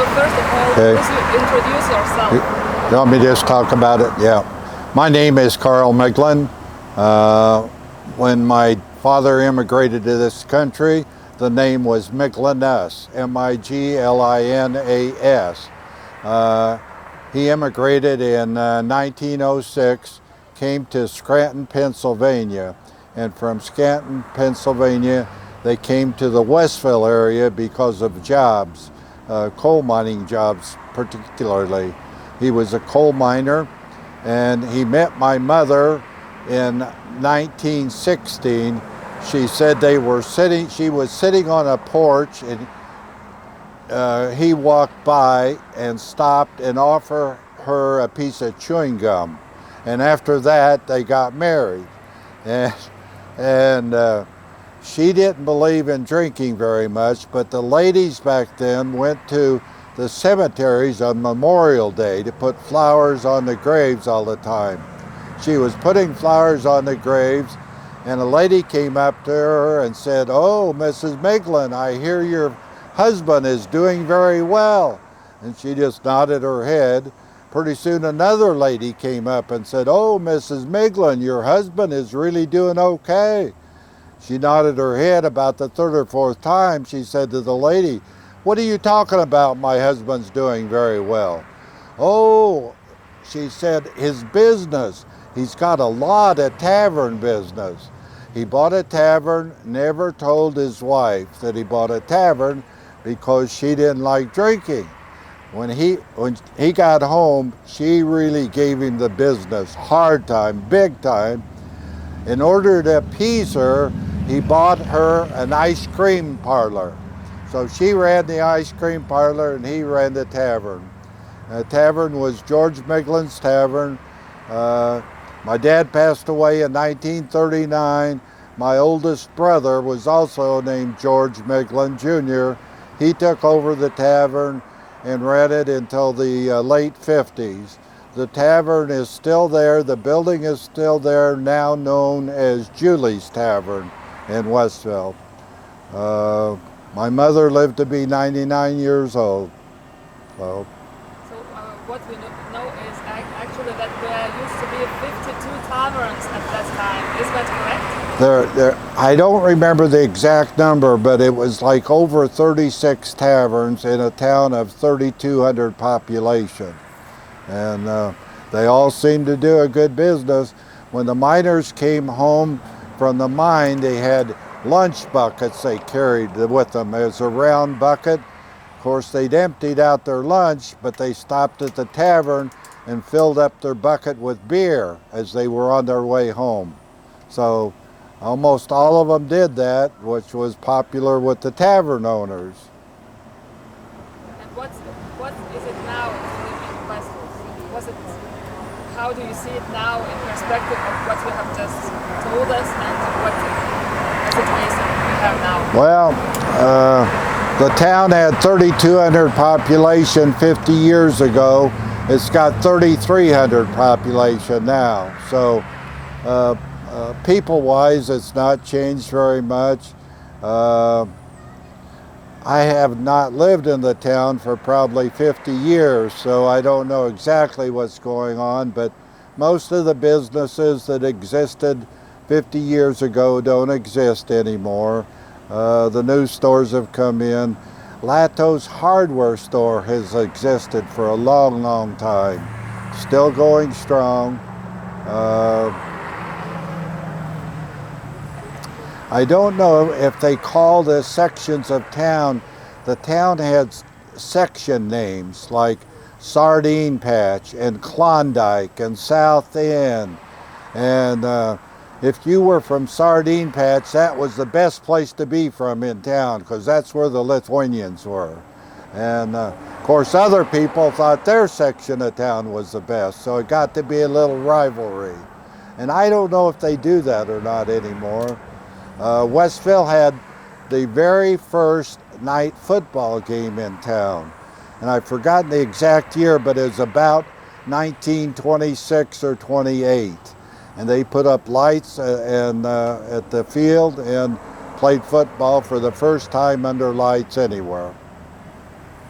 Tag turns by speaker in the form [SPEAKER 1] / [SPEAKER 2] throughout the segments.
[SPEAKER 1] So first of all,
[SPEAKER 2] Okay.
[SPEAKER 1] please introduce yourself.
[SPEAKER 2] You want me to just talk about it? Yeah. My name is Miglin. When my father immigrated to this country, the name was Miglinas, M-I-G-L-I-N-A-S. He immigrated in 1906, came to Scranton, Pennsylvania, and from Scranton, Pennsylvania, they came to the Westville area because of jobs, coal mining jobs particularly. He was a coal miner, and he met my mother in 1916. She said she was sitting on a porch, and he walked by and stopped and offered her a piece of chewing gum. And after that, they got married. And she didn't believe in drinking very much, but the ladies back then went to the cemeteries on Memorial Day to put flowers on the graves all the time. She was putting flowers on the graves, and a lady came up to her and said, "Oh, Mrs. Miglin, I hear your husband is doing very well." And she just nodded her head. Pretty soon another lady came up and said, "Oh, Mrs. Miglin, your husband is really doing okay." She nodded her head. About the third or fourth time, she said to the lady, "What are you talking about? My husband's doing very well." "Oh," she said, "his business. He's got a lot of tavern business." He bought a tavern, never told his wife that he bought a tavern because she didn't like drinking. When he got home, she really gave him the business, hard time, big time. In order to appease her, he bought her an ice cream parlor. So she ran the ice cream parlor and he ran the tavern. The tavern was George Miglin's Tavern. My dad passed away in 1939. My oldest brother was also named George Miglin Jr. He took over the tavern and ran it until the late 50s. The tavern is still there. The building is still there, now known as Julie's Tavern in Westville. My mother lived to be 99 years old. So
[SPEAKER 1] What we know is actually that there used to be 52 taverns at that time. Is that correct?
[SPEAKER 2] I don't remember the exact number, but it was like over 36 taverns in a town of 3,200 population. And they all seemed to do a good business. When the miners came home from the mine, they had lunch buckets they carried with them. It was a round bucket. Of course, they'd emptied out their lunch, but they stopped at the tavern and filled up their bucket with beer as they were on their way home. So almost all of them did that, which was popular with the tavern owners.
[SPEAKER 1] And what is it now to live in Westville? How do you see it now in perspective of what you have just told us and what situation we have now?
[SPEAKER 2] Well, the town had 3,200 population 50 years ago. It's got 3,300 population now. So people-wise, it's not changed very much. I have not lived in the town for probably 50 years, so I don't know exactly what's going on, but most of the businesses that existed 50 years ago don't exist anymore. The new stores have come in. Lato's hardware store has existed for a long, long time. Still going strong. I don't know if they call the sections of town. The town had section names like Sardine Patch and Klondike and South End. And if you were from Sardine Patch, that was the best place to be from in town because that's where the Lithuanians were. And of course, other people thought their section of town was the best, so it got to be a little rivalry. And I don't know if they do that or not anymore. Westville had the very first night football game in town. And I've forgotten the exact year, but it was about 1926 or 28. And they put up lights at the field and played football for the first time under lights anywhere.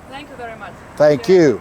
[SPEAKER 1] Thank you very much.
[SPEAKER 2] Thank you.